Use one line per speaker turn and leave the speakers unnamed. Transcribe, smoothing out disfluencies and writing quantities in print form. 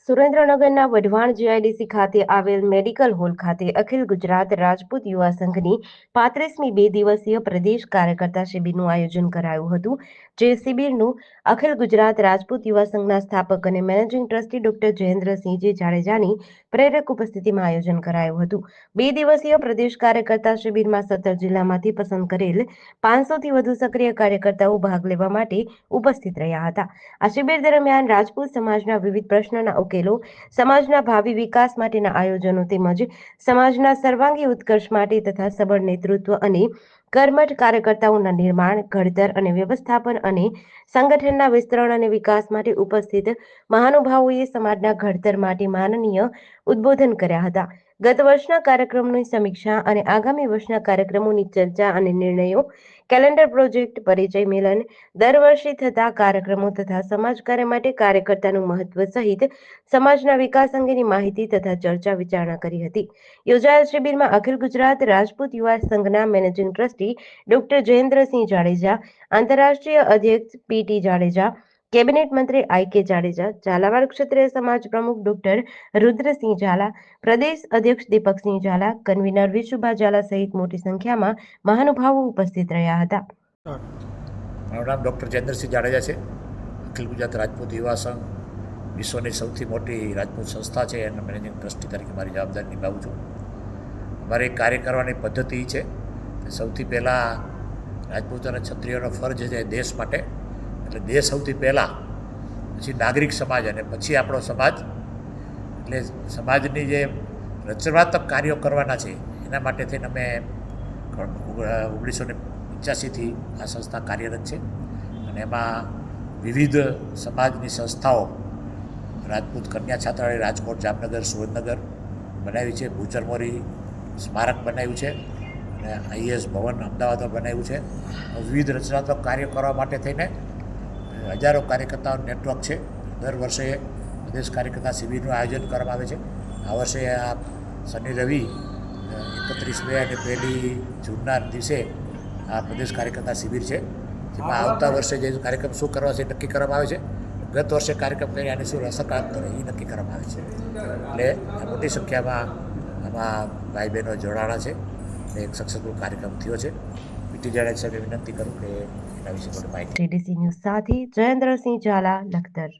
સુરેન્દ્રનગરના વઢવાણ જીઆઈડીસી ખાતે આવેલ મેડિકલ હોલ ખાતે અખિલ ગુજરાત રાજપૂત યુવા સંઘની 35મી 2 દિવસીય પ્રદેશ કાર્યકર્તા શિબિરનું આયોજન કરાયું હતું. જે શિબિરનું અખિલ ગુજરાત રાજપૂત યુવા સંઘના સ્થાપક અને મેનેજિંગ ટ્રસ્ટી ડોક્ટર જયેન્દ્રસિંહજી જાડેજાની પ્રેરક ઉપસ્થિતિમાં આયોજન કરાયું હતું. 2 દિવસીય પ્રદેશ કાર્યકર્તા શિબિરમાં 17 જિલ્લામાંથી પસંદ કરેલ 500થી વધુ સક્રિય કાર્યકર્તાઓ ભાગ લેવા માટે ઉપસ્થિત રહ્યા હતા. આ શિબિર દરમિયાન રાજપૂત સમાજના વિવિધ પ્રશ્નોના ઉકેલો, સમાજના ભાવિ વિકાસ માટેના આયોજનો તેમજ સમાજના સર્વાંગી ઉત્કર્ષ માટે તથા સબળ નેતૃત્વ અને કર્મઠ કાર્યકર્તાઓના નિર્માણ, ઘડતર અને વ્યવસ્થાપન અને સંગઠનના વિસ્તરણ અને વિકાસ માટે ઉપસ્થિત મહાનુભાવોએ સમાજના ઘડતર માટે માનનીય ઉદ્બોધન કર્યા હતા. ગત વર્ષના કાર્યક્રમોની સમીક્ષા અને આગામી વર્ષના કાર્યક્રમોની ચર્ચા અને નિર્ણયો, કેલેન્ડર પ્રોજેક્ટ, પરિચય મેલન, દર વર્ષે થતા કાર્યક્રમો તથા સમાજ કાર્ય માટે કાર્યકર્તાનું મહત્વ સહિત સમાજના વિકાસ અંગેની માહિતી તથા ચર્ચા વિચારણા કરી હતી. યોજાયેલ શિબિરમાં અખિલ ગુજરાત રાજપૂત યુવા સંઘના managing trustee doctor Jayendrasinh Jadeja, આંતરરાષ્ટ્રીય અધ્યક્ષ પીટી જાડેજા, કેબિનેટ મંત્રી આઈ.કે. જાડેજા, ઝાલાવાડ ક્ષત્રિય સમાજ પ્રમુખ ડોક્ટર રુદ્રસિંહ ઝાલા, પ્રદેશ અધ્યક્ષ દીપકસિંહ ઝાલા, કન્વીનર વિશુભા ઝાલા સહિત મોટી સંખ્યામાં મહાનુભાવો ઉપસ્થિત રહ્યા હતા.
મારું નામ ડૉક્ટર જયેન્દ્રસિંહ જાડેજા છે. અખિલ ગુજરાત રાજપૂત યુવા સંઘ વિશ્વની સૌથી મોટી રાજપૂત સંસ્થા છે. એના મેનેજિંગ ટ્રસ્ટી તરીકે મારી જવાબદારી નિભાવું છું. અમારી કાર્ય કરવાની પદ્ધતિ છે કે સૌથી પહેલાં રાજપૂત અને ક્ષત્રિયોનો ફરજ છે દેશ માટે, એટલે દેશ સૌથી પહેલાં, પછી નાગરિક સમાજ અને પછી આપણો સમાજ. એટલે સમાજની જે રચનાત્મક કાર્યો કરવાના છે એના માટે થઈને અમે 1985થી આ સંસ્થા કાર્યરત છે. અને એમાં વિવિધ સમાજની સંસ્થાઓ રાજપૂત કન્યા છાત્રાલય રાજકોટ, જામનગર, સુરેન્દ્રનગર બનાવી છે, ભૂચરમોરી સ્મારક બનાવ્યું છે અને આઈએસ ભવન અમદાવાદમાં બનાવ્યું છે. વિવિધ રચનાત્મક કાર્યો કરવા માટે થઈને હજારો કાર્યકર્તાઓનું નેટવર્ક છે. દર વર્ષે પ્રદેશ કાર્યકર્તા શિબિરનું આયોજન કરવામાં આવે છે. આ વર્ષે આ શનિ રવિ 31 મે અને 1 જૂનના દિવસે આ પ્રદેશ કાર્યકર્તા શિબિર છે, જેમાં આવતા વર્ષે જે કાર્યક્રમ શું કરવા છે નક્કી કરવામાં આવે છે. ગત વર્ષે કાર્યક્રમ કરી અને શું અસરકારક કરે એ નક્કી કરવામાં આવે છે. એટલે મોટી સંખ્યામાં આમાં ભાઈ બહેનો જોડાણા છે. એક સક્સેસફુલ કાર્યક્રમ થયો છે. પીટી જાડેજા સાહેબને વિનંતી કરું કે એના વિશે થોડી માહિતી.
જીડીસી ન્યૂઝ સાથે જયેન્દ્રસિંહ ઝાલા, લખતર.